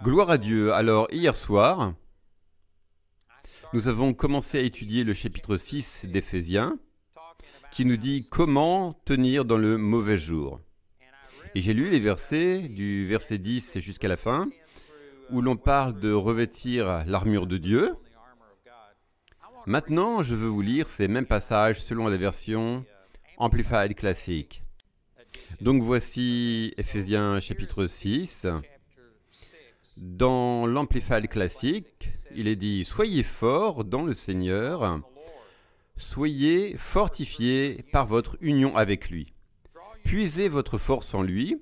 Gloire à Dieu. Alors, hier soir, nous avons commencé à étudier le chapitre 6 d'Éphésiens, qui nous dit comment tenir dans le mauvais jour. Et j'ai lu les versets, du verset 10 jusqu'à la fin, où l'on parle de revêtir l'armure de Dieu. Maintenant, je veux vous lire ces mêmes passages selon la version Amplified Classic. Donc voici Éphésiens chapitre 6. Dans l'Amplified Classic, il est dit « Soyez forts dans le Seigneur, soyez fortifiés par votre union avec lui. Puisez votre force en lui,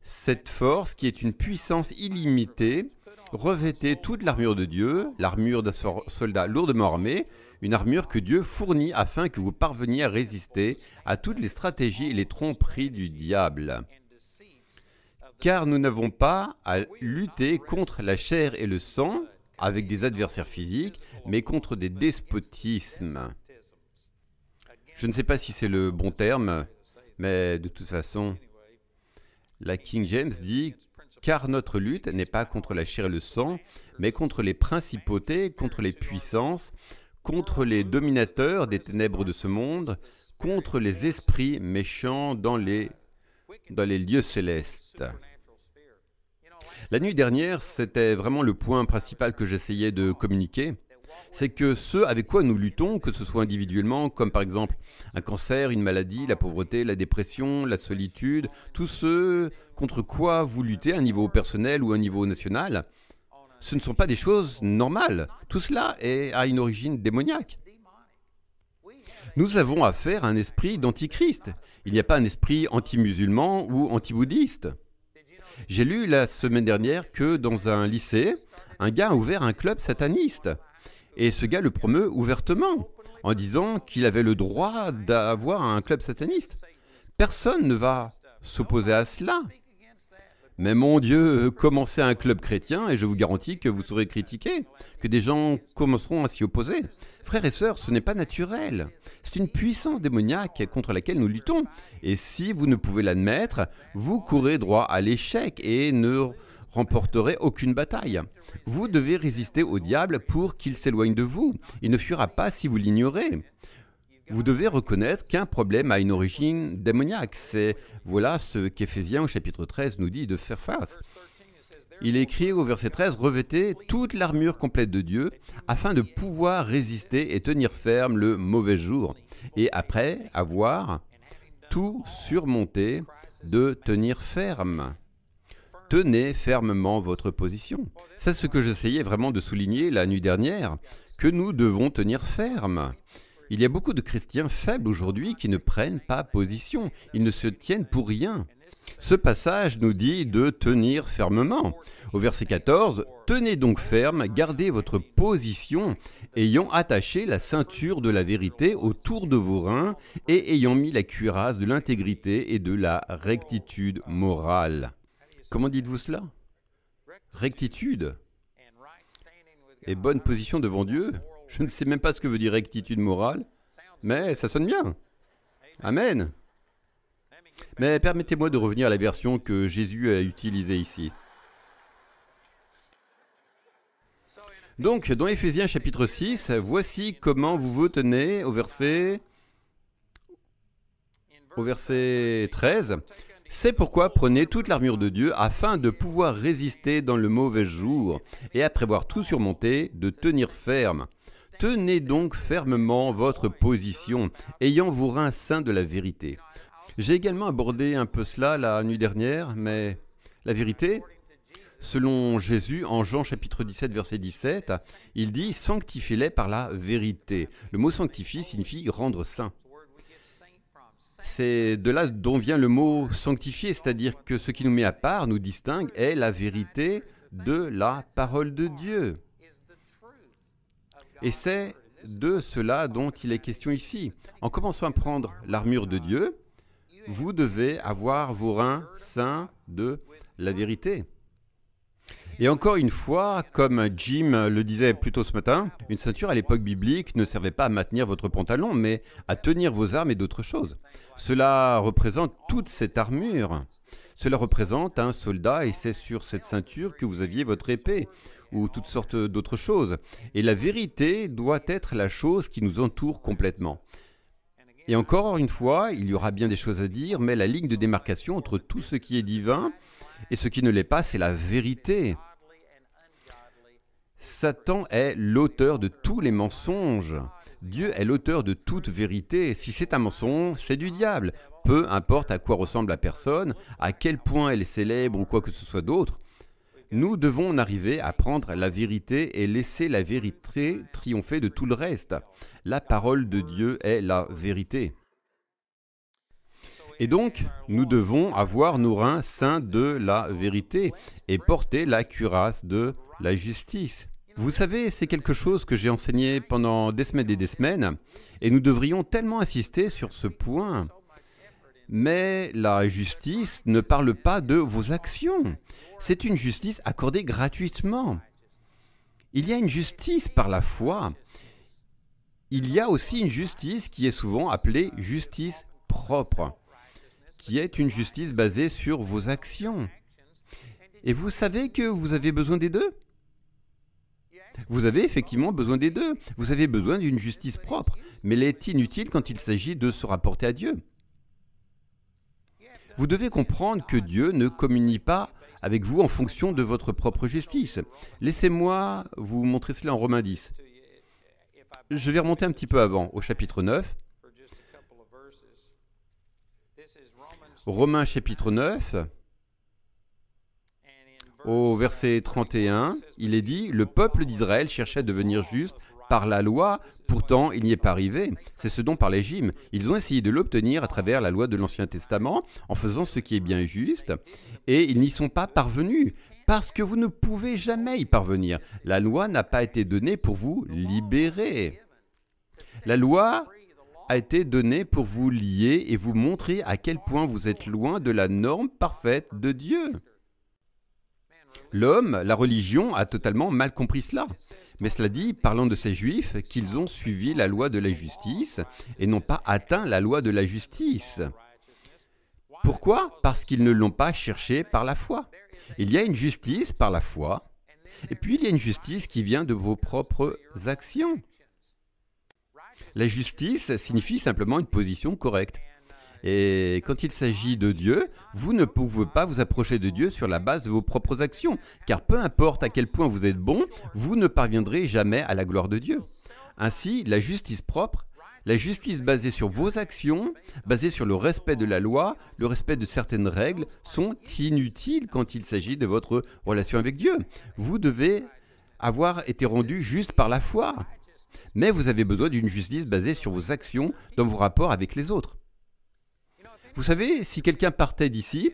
cette force qui est une puissance illimitée, revêtez toute l'armure de Dieu, l'armure d'un soldat lourdement armé, une armure que Dieu fournit afin que vous parveniez à résister à toutes les stratégies et les tromperies du diable. Car nous n'avons pas à lutter contre la chair et le sang, avec des adversaires physiques, mais contre des despotismes. » Je ne sais pas si c'est le bon terme, mais de toute façon, la King James dit « Car notre lutte n'est pas contre la chair et le sang, mais contre les principautés, contre les puissances, contre les dominateurs des ténèbres de ce monde, contre les esprits méchants dans les lieux célestes. » La nuit dernière, c'était vraiment le point principal que j'essayais de communiquer. C'est que ce avec quoi nous luttons, que ce soit individuellement, comme par exemple un cancer, une maladie, la pauvreté, la dépression, la solitude, tous ceux contre quoi vous luttez à un niveau personnel ou à un niveau national, ce ne sont pas des choses normales. Tout cela a une origine démoniaque. Nous avons affaire à un esprit d'antichrist. Il n'y a pas un esprit anti-musulman ou anti-bouddhiste. J'ai lu la semaine dernière que dans un lycée, un gars a ouvert un club sataniste. Et ce gars le promeut ouvertement, en disant qu'il avait le droit d'avoir un club sataniste. Personne ne va s'opposer à cela. Mais mon Dieu, commencez un club chrétien et je vous garantis que vous serez critiqué, que des gens commenceront à s'y opposer. Frères et sœurs, ce n'est pas naturel. C'est une puissance démoniaque contre laquelle nous luttons. Et si vous ne pouvez l'admettre, vous courez droit à l'échec et ne remporterez aucune bataille. Vous devez résister au diable pour qu'il s'éloigne de vous. Il ne fuira pas si vous l'ignorez. Vous devez reconnaître qu'un problème a une origine démoniaque. Voilà ce qu'Éphésiens au chapitre 13 nous dit de faire face. Il est écrit au verset 13 « Revêtez toute l'armure complète de Dieu afin de pouvoir résister et tenir ferme le mauvais jour. Et après avoir tout surmonté, de tenir ferme. » Tenez fermement votre position. C'est ce que j'essayais vraiment de souligner la nuit dernière, que nous devons tenir ferme. Il y a beaucoup de chrétiens faibles aujourd'hui qui ne prennent pas position. Ils ne se tiennent pour rien. Ce passage nous dit de tenir fermement. Au verset 14, « Tenez donc ferme, gardez votre position, ayant attaché la ceinture de la vérité autour de vos reins et ayant mis la cuirasse de l'intégrité et de la rectitude morale. » Comment dites-vous cela? Rectitude et bonne position devant Dieu. Je ne sais même pas ce que veut dire rectitude morale, mais ça sonne bien. Amen. Mais permettez-moi de revenir à la version que Jésus a utilisée ici. Donc, dans Éphésiens chapitre 6, voici comment vous vous tenez au verset 13. C'est pourquoi prenez toute l'armure de Dieu afin de pouvoir résister dans le mauvais jour et après avoir tout surmonté, de tenir ferme. Tenez donc fermement votre position, ayant vos reins saints de la vérité. J'ai également abordé un peu cela la nuit dernière, mais la vérité, selon Jésus, en Jean chapitre 17, verset 17, il dit « Sanctifiez-les par la vérité ». Le mot « sanctifier » signifie « rendre saint ». C'est de là dont vient le mot « sanctifier », c'est-à-dire que ce qui nous met à part, nous distingue, est la vérité de la parole de Dieu. Et c'est de cela dont il est question ici. En commençant à prendre l'armure de Dieu, vous devez avoir vos reins saints de la vérité. Et encore une fois, comme Jim le disait plus tôt ce matin, une ceinture à l'époque biblique ne servait pas à maintenir votre pantalon, mais à tenir vos armes et d'autres choses. Cela représente toute cette armure. Cela représente un soldat et c'est sur cette ceinture que vous aviez votre épée ou toutes sortes d'autres choses. Et la vérité doit être la chose qui nous entoure complètement. Et encore une fois, il y aura bien des choses à dire, mais la ligne de démarcation entre tout ce qui est divin et ce qui ne l'est pas, c'est la vérité. Satan est l'auteur de tous les mensonges. Dieu est l'auteur de toute vérité. Si c'est un mensonge, c'est du diable. Peu importe à quoi ressemble la personne, à quel point elle est célèbre ou quoi que ce soit d'autre, nous devons en arriver à prendre la vérité et laisser la vérité triompher de tout le reste. La parole de Dieu est la vérité. Et donc, nous devons avoir nos reins ceints de la vérité et porter la cuirasse de la justice. Vous savez, c'est quelque chose que j'ai enseigné pendant des semaines, et nous devrions tellement insister sur ce point. Mais la justice ne parle pas de vos actions. C'est une justice accordée gratuitement. Il y a une justice par la foi. Il y a aussi une justice qui est souvent appelée justice propre, qui est une justice basée sur vos actions. Et vous savez que vous avez besoin des deux? Vous avez effectivement besoin des deux. Vous avez besoin d'une justice propre, mais elle est inutile quand il s'agit de se rapporter à Dieu. Vous devez comprendre que Dieu ne communie pas avec vous en fonction de votre propre justice. Laissez-moi vous montrer cela en Romains 10. Je vais remonter un petit peu avant, au chapitre 9. Romains chapitre 9, au verset 31, il est dit « Le peuple d'Israël cherchait à devenir juste par la loi, pourtant il n'y est pas arrivé. C'est ce dont parlait Jim. Ils ont essayé de l'obtenir à travers la loi de l'Ancien Testament, en faisant ce qui est bien juste, et ils n'y sont pas parvenus, parce que vous ne pouvez jamais y parvenir. La loi n'a pas été donnée pour vous libérer. La loi a été donnée pour vous lier et vous montrer à quel point vous êtes loin de la norme parfaite de Dieu. L'homme, la religion, a totalement mal compris cela. Mais cela dit, parlant de ces Juifs, qu'ils ont suivi la loi de la justice et n'ont pas atteint la loi de la justice. Pourquoi? Parce qu'ils ne l'ont pas cherché par la foi. Il y a une justice par la foi, et puis il y a une justice qui vient de vos propres actions. La justice signifie simplement une position correcte. Et quand il s'agit de Dieu, vous ne pouvez pas vous approcher de Dieu sur la base de vos propres actions, car peu importe à quel point vous êtes bon, vous ne parviendrez jamais à la gloire de Dieu. Ainsi, la justice propre, la justice basée sur vos actions, basée sur le respect de la loi, le respect de certaines règles, sont inutiles quand il s'agit de votre relation avec Dieu. Vous devez avoir été rendu juste par la foi, mais vous avez besoin d'une justice basée sur vos actions dans vos rapports avec les autres. Vous savez, si quelqu'un partait d'ici,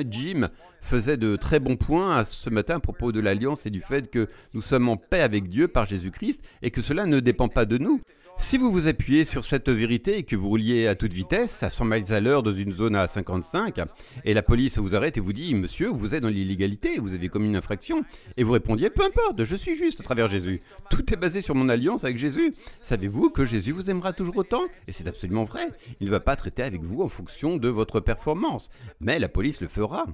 Jim faisait de très bons points ce matin à propos de l'alliance et du fait que nous sommes en paix avec Dieu par Jésus-Christ et que cela ne dépend pas de nous. Si vous vous appuyez sur cette vérité et que vous rouliez à toute vitesse, à 100 miles à l'heure dans une zone à 55, et la police vous arrête et vous dit « Monsieur, vous êtes dans l'illégalité, vous avez commis une infraction », et vous répondiez « Peu importe, je suis juste à travers Jésus. Tout est basé sur mon alliance avec Jésus. Savez-vous que Jésus vous aimera toujours autant ?» Et c'est absolument vrai. Il ne va pas traiter avec vous en fonction de votre performance, mais la police le fera.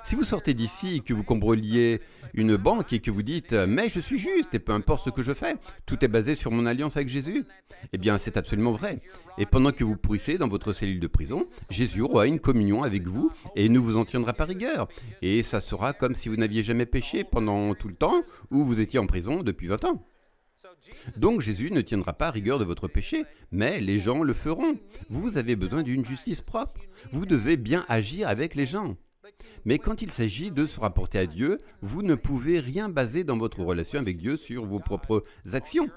Si vous sortez d'ici et que vous cambrioliez une banque et que vous dites « Mais je suis juste et peu importe ce que je fais, tout est basé sur mon alliance avec Jésus », eh bien c'est absolument vrai. Et pendant que vous pourrissez dans votre cellule de prison, Jésus aura une communion avec vous et ne vous en tiendra pas rigueur. Et ça sera comme si vous n'aviez jamais péché pendant tout le temps ou vous étiez en prison depuis 20 ans. Donc Jésus ne tiendra pas rigueur de votre péché, mais les gens le feront. Vous avez besoin d'une justice propre. Vous devez bien agir avec les gens. Mais quand il s'agit de se rapporter à Dieu, vous ne pouvez rien baser dans votre relation avec Dieu sur vos propres actions.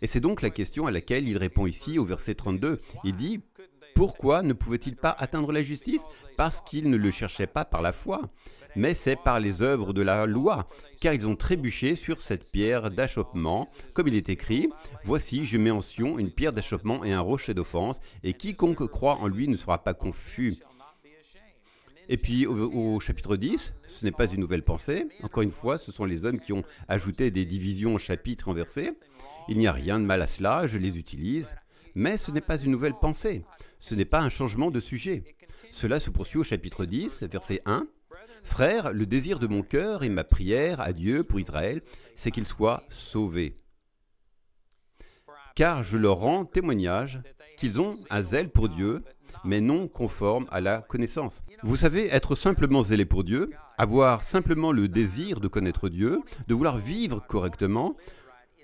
Et c'est donc la question à laquelle il répond ici au verset 32. Il dit « Pourquoi ne pouvait-il pas atteindre la justice? Parce qu'ils ne le cherchaient pas par la foi, mais c'est par les œuvres de la loi, car ils ont trébuché sur cette pierre d'achoppement, comme il est écrit « Voici, je mets en Sion une pierre d'achoppement et un rocher d'offense, et quiconque croit en lui ne sera pas confus. » Et puis au chapitre 10, ce n'est pas une nouvelle pensée. Encore une fois, ce sont les hommes qui ont ajouté des divisions en chapitres et en versets. Il n'y a rien de mal à cela, je les utilise. Mais ce n'est pas une nouvelle pensée. Ce n'est pas un changement de sujet. Cela se poursuit au chapitre 10, verset 1. « Frères, le désir de mon cœur et ma prière à Dieu pour Israël, c'est qu'ils soient sauvés. Car je leur rends témoignage qu'ils ont un zèle pour Dieu, mais non conforme à la connaissance. » Vous savez, être simplement zélé pour Dieu, avoir simplement le désir de connaître Dieu, de vouloir vivre correctement,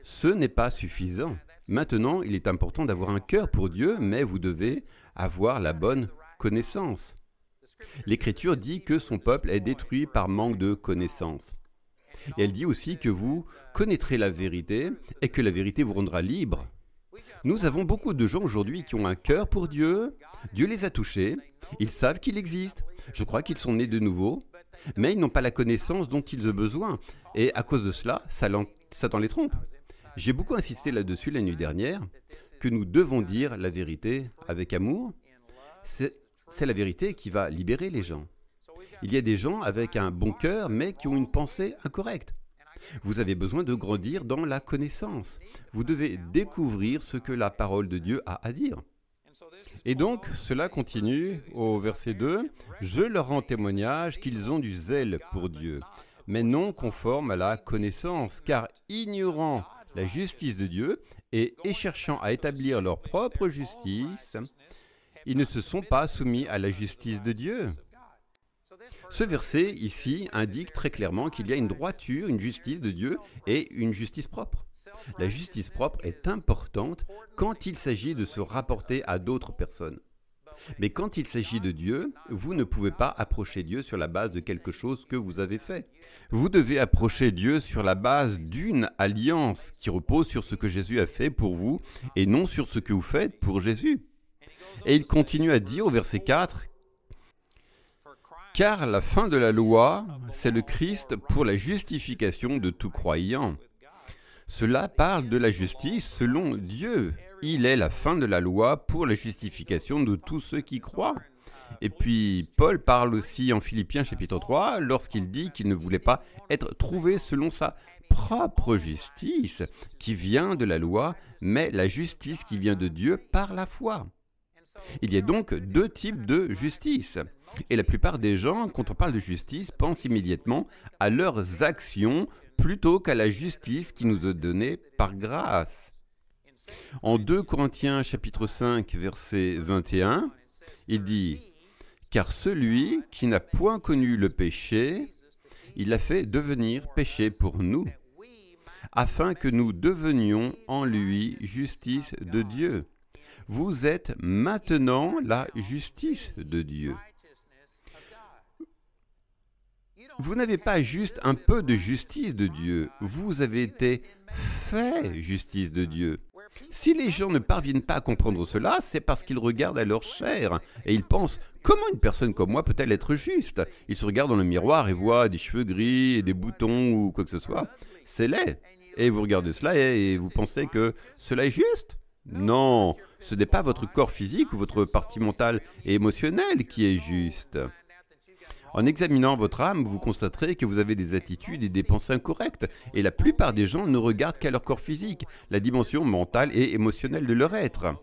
ce n'est pas suffisant. Maintenant, il est important d'avoir un cœur pour Dieu, mais vous devez avoir la bonne connaissance. L'Écriture dit que son peuple est détruit par manque de connaissance. Et elle dit aussi que vous connaîtrez la vérité et que la vérité vous rendra libre. Nous avons beaucoup de gens aujourd'hui qui ont un cœur pour Dieu. Dieu les a touchés. Ils savent qu'il existe. Je crois qu'ils sont nés de nouveau. Mais ils n'ont pas la connaissance dont ils ont besoin. Et à cause de cela, Satan les trompe. J'ai beaucoup insisté là-dessus la nuit dernière, que nous devons dire la vérité avec amour. C'est la vérité qui va libérer les gens. Il y a des gens avec un bon cœur, mais qui ont une pensée incorrecte. Vous avez besoin de grandir dans la connaissance. Vous devez découvrir ce que la parole de Dieu a à dire. Et donc, cela continue au verset 2. « Je leur rends témoignage qu'ils ont du zèle pour Dieu, mais non conforme à la connaissance, car ignorant la justice de Dieu et cherchant à établir leur propre justice, ils ne se sont pas soumis à la justice de Dieu. » Ce verset ici indique très clairement qu'il y a une droiture, une justice de Dieu et une justice propre. La justice propre est importante quand il s'agit de se rapporter à d'autres personnes. Mais quand il s'agit de Dieu, vous ne pouvez pas approcher Dieu sur la base de quelque chose que vous avez fait. Vous devez approcher Dieu sur la base d'une alliance qui repose sur ce que Jésus a fait pour vous et non sur ce que vous faites pour Jésus. Et il continue à dire au verset 4, « Car la fin de la loi, c'est le Christ pour la justification de tout croyant. » Cela parle de la justice selon Dieu. Il est la fin de la loi pour la justification de tous ceux qui croient. Et puis, Paul parle aussi en Philippiens chapitre 3, lorsqu'il dit qu'il ne voulait pas être trouvé selon sa propre justice, qui vient de la loi, mais la justice qui vient de Dieu par la foi. Il y a donc deux types de justice. Et la plupart des gens, quand on parle de justice, pensent immédiatement à leurs actions plutôt qu'à la justice qui nous est donnée par grâce. En 2 Corinthiens chapitre 5, verset 21, il dit « Car celui qui n'a point connu le péché, il l'a fait devenir péché pour nous, afin que nous devenions en lui justice de Dieu. Vous êtes maintenant la justice de Dieu. » Vous n'avez pas juste un peu de justice de Dieu, vous avez été fait justice de Dieu. Si les gens ne parviennent pas à comprendre cela, c'est parce qu'ils regardent à leur chair et ils pensent « Comment une personne comme moi peut-elle être juste ?» Ils se regardent dans le miroir et voient des cheveux gris et des boutons ou quoi que ce soit. C'est laid. Et vous regardez cela et vous pensez que cela est juste ? Non, ce n'est pas votre corps physique ou votre partie mentale et émotionnelle qui est juste. En examinant votre âme, vous constaterez que vous avez des attitudes et des pensées incorrectes. Et la plupart des gens ne regardent qu'à leur corps physique, la dimension mentale et émotionnelle de leur être.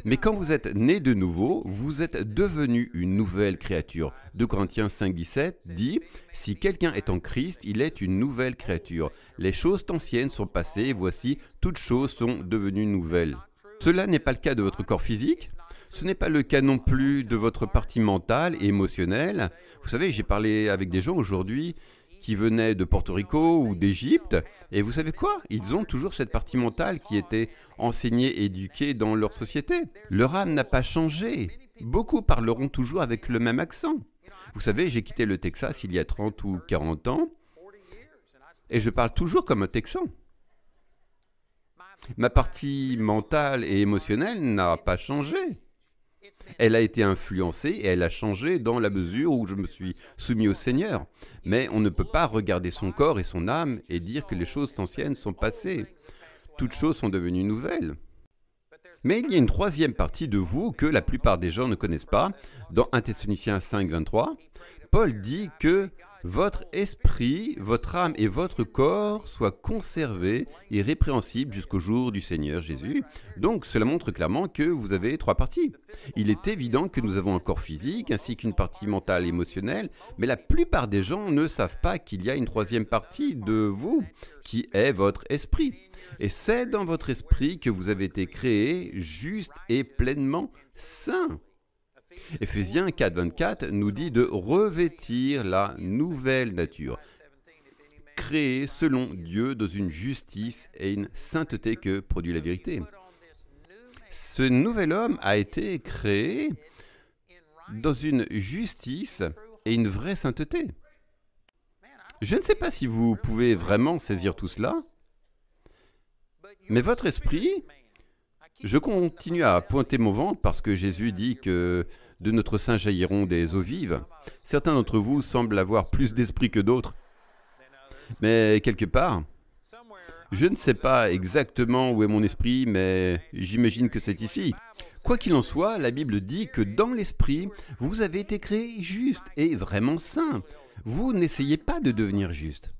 Mais quand vous êtes né de nouveau, vous êtes devenu une nouvelle créature. 2 Corinthiens 5, 17 dit « Si quelqu'un est en Christ, il est une nouvelle créature. Les choses anciennes sont passées, voici, toutes choses sont devenues nouvelles. » Cela n'est pas le cas de votre corps physique. Ce n'est pas le cas non plus de votre partie mentale et émotionnelle. Vous savez, j'ai parlé avec des gens aujourd'hui qui venaient de Porto Rico ou d'Égypte, et vous savez quoi? Ils ont toujours cette partie mentale qui était enseignée et éduquée dans leur société. Leur âme n'a pas changé. Beaucoup parleront toujours avec le même accent. Vous savez, j'ai quitté le Texas il y a 30 ou 40 ans, et je parle toujours comme un Texan. Ma partie mentale et émotionnelle n'a pas changé. Elle a été influencée et elle a changé dans la mesure où je me suis soumis au Seigneur. Mais on ne peut pas regarder son corps et son âme et dire que les choses anciennes sont passées. Toutes choses sont devenues nouvelles. Mais il y a une troisième partie de vous que la plupart des gens ne connaissent pas. Dans 1 Thessaloniciens 5, 23, Paul dit que votre esprit, votre âme et votre corps soient conservés irrépréhensibles jusqu'au jour du Seigneur Jésus. Donc cela montre clairement que vous avez trois parties. Il est évident que nous avons un corps physique ainsi qu'une partie mentale et émotionnelle, mais la plupart des gens ne savent pas qu'il y a une troisième partie de vous, qui est votre esprit. Et c'est dans votre esprit que vous avez été créé juste et pleinement saint. Éphésiens 4, 24 nous dit de revêtir la nouvelle nature, créée selon Dieu dans une justice et une sainteté que produit la vérité. Ce nouvel homme a été créé dans une justice et une vraie sainteté. Je ne sais pas si vous pouvez vraiment saisir tout cela, mais votre esprit, je continue à pointer mon ventre parce que Jésus dit que de notre sein jailliront des eaux vives. Certains d'entre vous semblent avoir plus d'esprit que d'autres, mais quelque part, je ne sais pas exactement où est mon esprit, mais j'imagine que c'est ici. Quoi qu'il en soit, la Bible dit que dans l'esprit, vous avez été créé juste et vraiment saint. Vous n'essayez pas de devenir juste.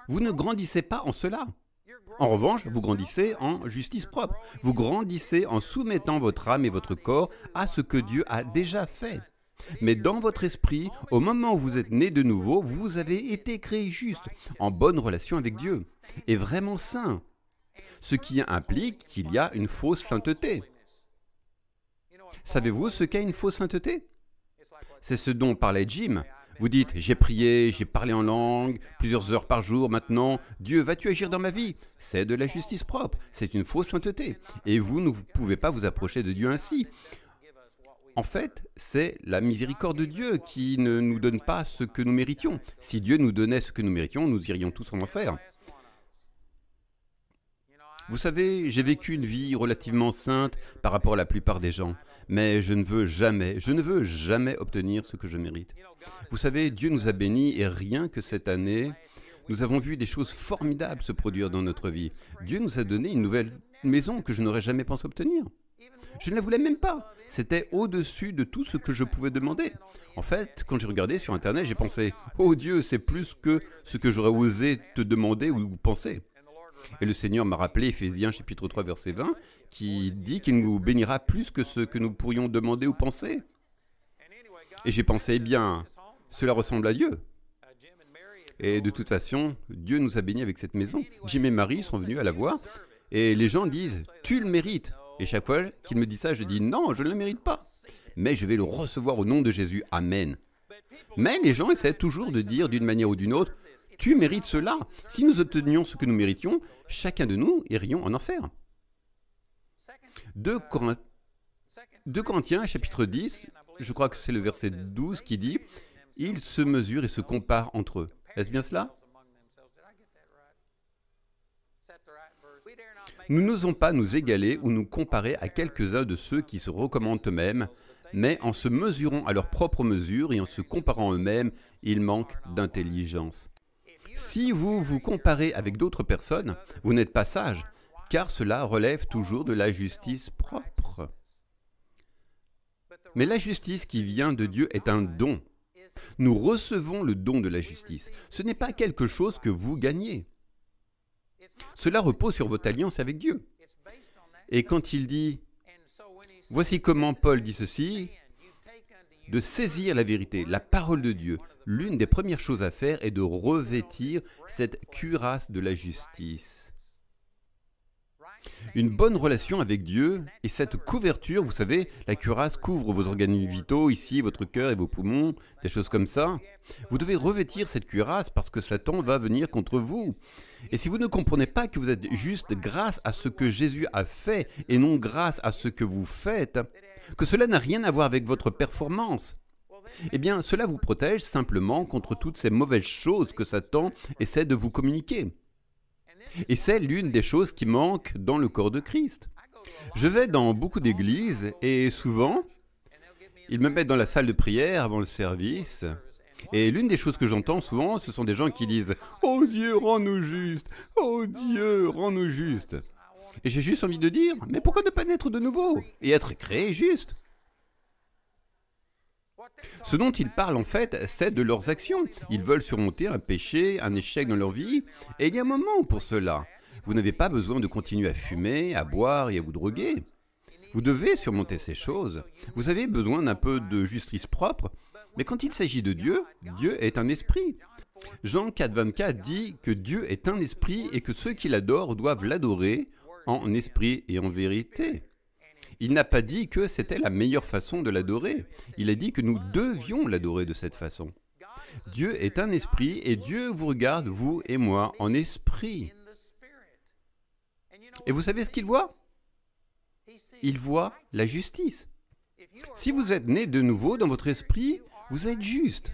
Vous ne grandissez pas en cela. En revanche, vous grandissez en justice propre. Vous grandissez en soumettant votre âme et votre corps à ce que Dieu a déjà fait. Mais dans votre esprit, au moment où vous êtes né de nouveau, vous avez été créé juste, en bonne relation avec Dieu, et vraiment saint. Ce qui implique qu'il y a une fausse sainteté. Savez-vous ce qu'est une fausse sainteté? C'est ce dont parlait Jim. Vous dites, j'ai prié, j'ai parlé en langue, plusieurs heures par jour maintenant, Dieu, vas-tu agir dans ma vie? C'est de la justice propre, c'est une fausse sainteté. Et vous ne pouvez pas vous approcher de Dieu ainsi. En fait, c'est la miséricorde de Dieu qui ne nous donne pas ce que nous méritions. Si Dieu nous donnait ce que nous méritions, nous irions tous en enfer. Vous savez, j'ai vécu une vie relativement sainte par rapport à la plupart des gens, mais je ne veux jamais obtenir ce que je mérite. Vous savez, Dieu nous a bénis et rien que cette année, nous avons vu des choses formidables se produire dans notre vie. Dieu nous a donné une nouvelle maison que je n'aurais jamais pensé obtenir. Je ne la voulais même pas. C'était au-dessus de tout ce que je pouvais demander. En fait, quand j'ai regardé sur Internet, j'ai pensé « Oh Dieu, c'est plus que ce que j'aurais osé te demander ou penser ». Et le Seigneur m'a rappelé Éphésiens chapitre 3 verset 20 qui dit qu'il nous bénira plus que ce que nous pourrions demander ou penser. Et j'ai pensé, eh bien, cela ressemble à Dieu. Et de toute façon, Dieu nous a bénis avec cette maison. Jim et Marie sont venus à la voir et les gens disent, tu le mérites. Et chaque fois qu'il me dit ça, je dis, non, je ne le mérite pas. Mais je vais le recevoir au nom de Jésus. Amen. Mais les gens essaient toujours de dire d'une manière ou d'une autre, tu mérites cela. Si nous obtenions ce que nous méritions, chacun de nous irions en enfer. 2 Corinthiens, chapitre 10, je crois que c'est le verset 12 qui dit « Ils se mesurent et se comparent entre eux ». Est-ce bien cela? Nous n'osons pas nous égaler ou nous comparer à quelques-uns de ceux qui se recommandent eux-mêmes, mais en se mesurant à leur propre mesure et en se comparant eux-mêmes, ils manquent d'intelligence. Si vous vous comparez avec d'autres personnes, vous n'êtes pas sage, car cela relève toujours de la justice propre. Mais la justice qui vient de Dieu est un don. Nous recevons le don de la justice. Ce n'est pas quelque chose que vous gagnez. Cela repose sur votre alliance avec Dieu. Et quand il dit, voici comment Paul dit ceci, de saisir la vérité, la parole de Dieu, l'une des premières choses à faire est de revêtir cette cuirasse de la justice. Une bonne relation avec Dieu et cette couverture, vous savez, la cuirasse couvre vos organes vitaux, ici, votre cœur et vos poumons, des choses comme ça. Vous devez revêtir cette cuirasse parce que Satan va venir contre vous. Et si vous ne comprenez pas que vous êtes juste grâce à ce que Jésus a fait et non grâce à ce que vous faites, que cela n'a rien à voir avec votre performance, eh bien, cela vous protège simplement contre toutes ces mauvaises choses que Satan essaie de vous communiquer. Et c'est l'une des choses qui manquent dans le corps de Christ. Je vais dans beaucoup d'églises et souvent, ils me mettent dans la salle de prière avant le service. Et l'une des choses que j'entends souvent, ce sont des gens qui disent « Oh Dieu, rends-nous justes! Oh Dieu, rends-nous justes !» Et j'ai juste envie de dire « Mais pourquoi ne pas naître de nouveau et être créé juste ?» Ce dont ils parlent en fait, c'est de leurs actions. Ils veulent surmonter un péché, un échec dans leur vie, et il y a un moment pour cela. Vous n'avez pas besoin de continuer à fumer, à boire et à vous droguer. Vous devez surmonter ces choses. Vous avez besoin d'un peu de justice propre, mais quand il s'agit de Dieu, Dieu est un esprit. Jean 4,24 dit que Dieu est un esprit et que ceux qui l'adorent doivent l'adorer en esprit et en vérité. Il n'a pas dit que c'était la meilleure façon de l'adorer. Il a dit que nous devions l'adorer de cette façon. Dieu est un esprit et Dieu vous regarde, vous et moi, en esprit. Et vous savez ce qu'il voit? Il voit la justice. Si vous êtes né de nouveau dans votre esprit, vous êtes juste.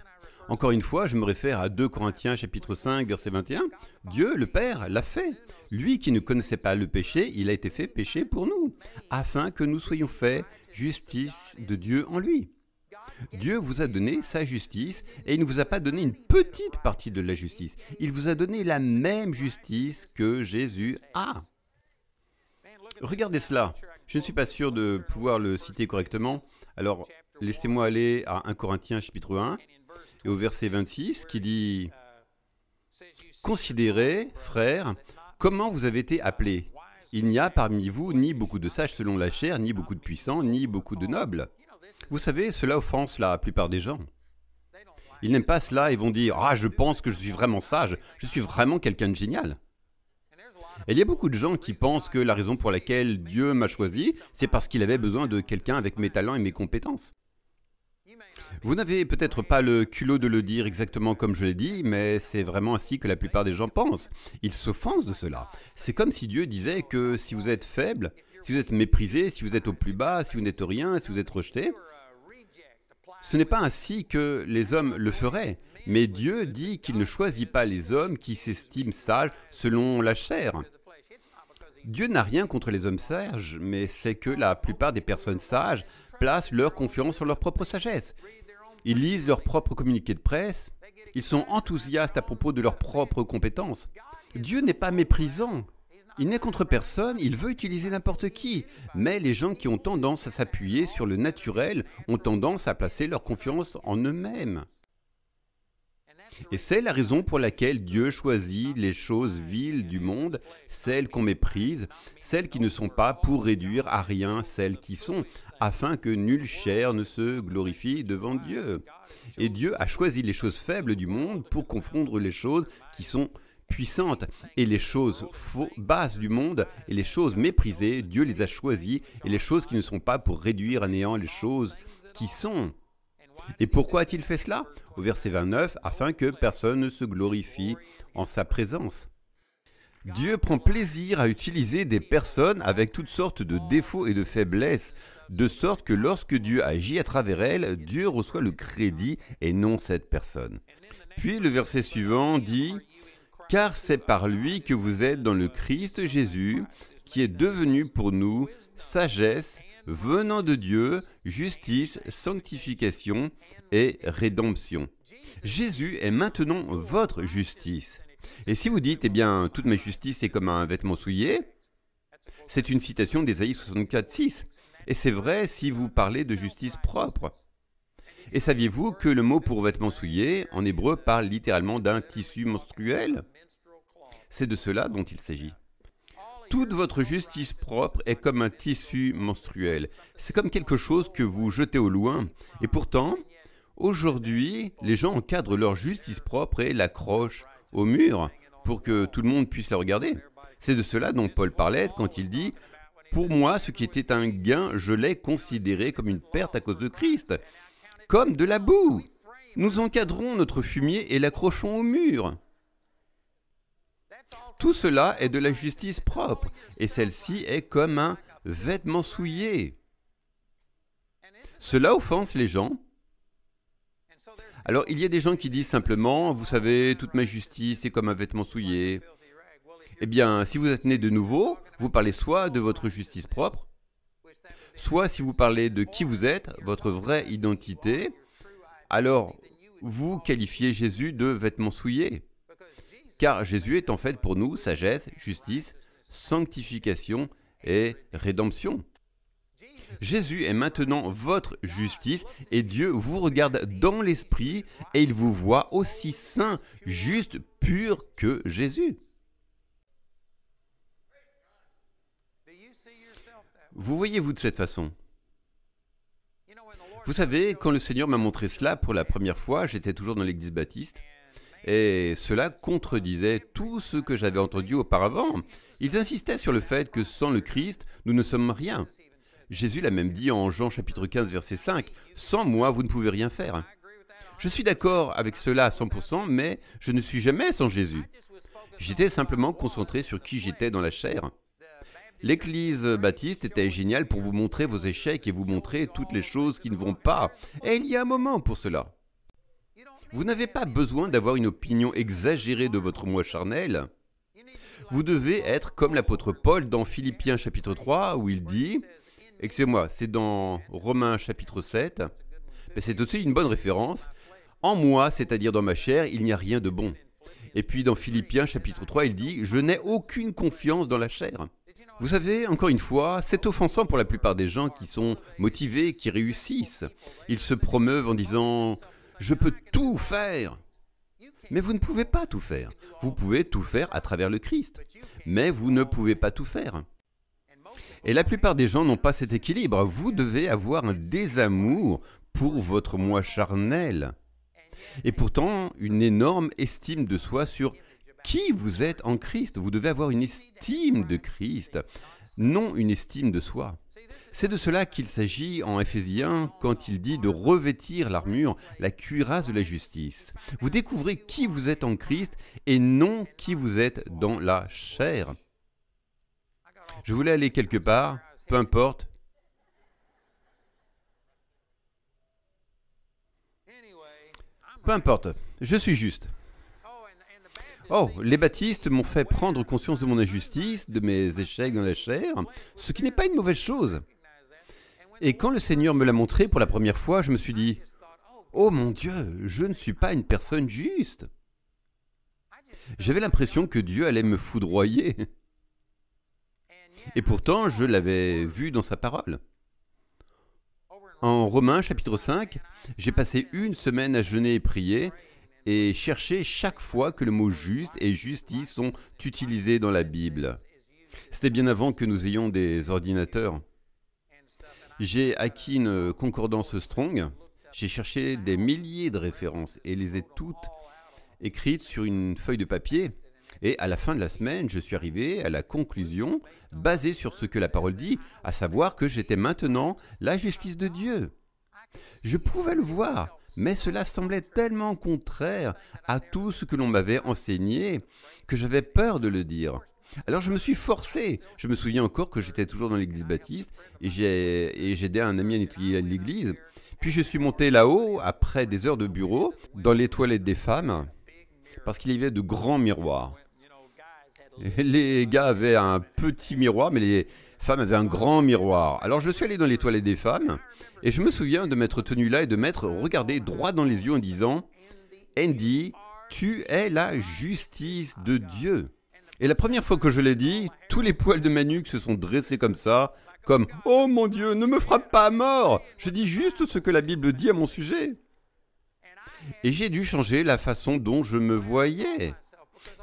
Encore une fois, je me réfère à 2 Corinthiens chapitre 5, verset 21. Dieu, le Père, l'a fait. Lui qui ne connaissait pas le péché, il a été fait péché pour nous, afin que nous soyons faits justice de Dieu en lui. Dieu vous a donné sa justice et il ne vous a pas donné une petite partie de la justice. Il vous a donné la même justice que Jésus a. Regardez cela. Je ne suis pas sûr de pouvoir le citer correctement. Alors, laissez-moi aller à 1 Corinthiens chapitre 1 et au verset 26 qui dit « Considérez, frères, comment vous avez été appelés. Il n'y a parmi vous ni beaucoup de sages selon la chair, ni beaucoup de puissants, ni beaucoup de nobles. » Vous savez, cela offense la plupart des gens. Ils n'aiment pas cela et vont dire « Ah, je pense que je suis vraiment sage, je suis vraiment quelqu'un de génial. » Et il y a beaucoup de gens qui pensent que la raison pour laquelle Dieu m'a choisi, c'est parce qu'il avait besoin de quelqu'un avec mes talents et mes compétences. Vous n'avez peut-être pas le culot de le dire exactement comme je l'ai dit, mais c'est vraiment ainsi que la plupart des gens pensent. Ils s'offensent de cela. C'est comme si Dieu disait que si vous êtes faible, si vous êtes méprisé, si vous êtes au plus bas, si vous n'êtes rien, si vous êtes rejeté, ce n'est pas ainsi que les hommes le feraient. Mais Dieu dit qu'il ne choisit pas les hommes qui s'estiment sages selon la chair. Dieu n'a rien contre les hommes sages, mais c'est que la plupart des personnes sages placent leur confiance sur leur propre sagesse. Ils lisent leurs propres communiqués de presse, ils sont enthousiastes à propos de leurs propres compétences. Dieu n'est pas méprisant, il n'est contre personne, il veut utiliser n'importe qui, mais les gens qui ont tendance à s'appuyer sur le naturel ont tendance à placer leur confiance en eux-mêmes. Et c'est la raison pour laquelle Dieu choisit les choses viles du monde, celles qu'on méprise, celles qui ne sont pas pour réduire à rien celles qui sont, afin que nulle chair ne se glorifie devant Dieu. Et Dieu a choisi les choses faibles du monde pour confondre les choses qui sont puissantes. Et les choses basses du monde et les choses méprisées, Dieu les a choisies, et les choses qui ne sont pas pour réduire à néant les choses qui sont. Et pourquoi a-t-il fait cela? Au verset 29, afin que personne ne se glorifie en sa présence. Dieu prend plaisir à utiliser des personnes avec toutes sortes de défauts et de faiblesses, de sorte que lorsque Dieu agit à travers elles, Dieu reçoit le crédit et non cette personne. Puis le verset suivant dit « Car c'est par lui que vous êtes dans le Christ Jésus, qui est devenu pour nous sagesse, venant de Dieu, justice, sanctification et rédemption. » Jésus est maintenant votre justice. Et si vous dites, eh bien, toute ma justice est comme un vêtement souillé, c'est une citation d'Ésaïe 64:6. Et c'est vrai si vous parlez de justice propre. Et saviez-vous que le mot pour vêtement souillé, en hébreu, parle littéralement d'un tissu menstruel? C'est de cela dont il s'agit. Toute votre justice propre est comme un tissu menstruel. C'est comme quelque chose que vous jetez au loin. Et pourtant, aujourd'hui, les gens encadrent leur justice propre et l'accrochent au mur pour que tout le monde puisse la regarder. C'est de cela dont Paul parlait quand il dit « Pour moi, ce qui était un gain, je l'ai considéré comme une perte à cause de Christ, comme de la boue. Nous encadrons notre fumier et l'accrochons au mur. » Tout cela est de la justice propre, et celle-ci est comme un vêtement souillé. Cela offense les gens. Alors, il y a des gens qui disent simplement, vous savez, toute ma justice est comme un vêtement souillé. Eh bien, si vous êtes né de nouveau, vous parlez soit de votre justice propre, soit si vous parlez de qui vous êtes, votre vraie identité, alors vous qualifiez Jésus de vêtement souillé. Car Jésus est en fait pour nous sagesse, justice, sanctification et rédemption. Jésus est maintenant votre justice et Dieu vous regarde dans l'esprit et il vous voit aussi saint, juste, pur que Jésus. Vous voyez-vous de cette façon? Vous savez, quand le Seigneur m'a montré cela pour la première fois, j'étais toujours dans l'église baptiste, et cela contredisait tout ce que j'avais entendu auparavant. Ils insistaient sur le fait que sans le Christ, nous ne sommes rien. Jésus l'a même dit en Jean chapitre 15, verset 5, « Sans moi, vous ne pouvez rien faire. » Je suis d'accord avec cela à 100%, mais je ne suis jamais sans Jésus. J'étais simplement concentré sur qui j'étais dans la chair. L'église baptiste était géniale pour vous montrer vos échecs et vous montrer toutes les choses qui ne vont pas. Et il y a un moment pour cela. Vous n'avez pas besoin d'avoir une opinion exagérée de votre moi charnel. Vous devez être comme l'apôtre Paul dans Philippiens chapitre 3 où il dit, excusez-moi, c'est dans Romains chapitre 7, mais c'est aussi une bonne référence, « En moi, c'est-à-dire dans ma chair, il n'y a rien de bon. » Et puis dans Philippiens chapitre 3, il dit, « Je n'ai aucune confiance dans la chair. » Vous savez, encore une fois, c'est offensant pour la plupart des gens qui sont motivés, qui réussissent. Ils se promeuvent en disant « Je peux tout faire !» Mais vous ne pouvez pas tout faire. Vous pouvez tout faire à travers le Christ. Mais vous ne pouvez pas tout faire. Et la plupart des gens n'ont pas cet équilibre. Vous devez avoir un désamour pour votre moi charnel. Et pourtant, une énorme estime de soi sur qui vous êtes en Christ. Vous devez avoir une estime de Christ, non une estime de soi. C'est de cela qu'il s'agit en Éphésiens quand il dit de revêtir l'armure, la cuirasse de la justice. Vous découvrez qui vous êtes en Christ et non qui vous êtes dans la chair. Je voulais aller quelque part, peu importe. Peu importe, je suis juste. Oh, les baptistes m'ont fait prendre conscience de mon injustice, de mes échecs dans la chair, ce qui n'est pas une mauvaise chose. Et quand le Seigneur me l'a montré pour la première fois, je me suis dit, « Oh mon Dieu, je ne suis pas une personne juste. » J'avais l'impression que Dieu allait me foudroyer. Et pourtant, je l'avais vu dans sa parole. En Romains chapitre 5, j'ai passé une semaine à jeûner et prier, et chercher chaque fois que le mot « juste » et « justice » sont utilisés dans la Bible. C'était bien avant que nous ayons des ordinateurs. J'ai acquis une concordance Strong, j'ai cherché des milliers de références et les ai toutes écrites sur une feuille de papier. Et à la fin de la semaine, je suis arrivé à la conclusion, basée sur ce que la parole dit, à savoir que j'étais maintenant la justice de Dieu. Je pouvais le voir. Mais cela semblait tellement contraire à tout ce que l'on m'avait enseigné que j'avais peur de le dire. Alors je me suis forcé. Je me souviens encore que j'étais toujours dans l'église baptiste et j'aidais un ami à nettoyer l'église. Puis je suis monté là-haut, après des heures de bureau, dans les toilettes des femmes, parce qu'il y avait de grands miroirs. Les gars avaient un petit miroir, mais les femmes avaient un grand miroir. Alors je suis allé dans les toilettes des femmes, et je me souviens de m'être tenu là et de m'être regardé droit dans les yeux en disant « Andy, tu es la justice de Dieu. » Et la première fois que je l'ai dit, tous les poils de ma nuque se sont dressés comme ça, comme « Oh mon Dieu, ne me frappe pas à mort! Je dis juste ce que la Bible dit à mon sujet. » Et j'ai dû changer la façon dont je me voyais,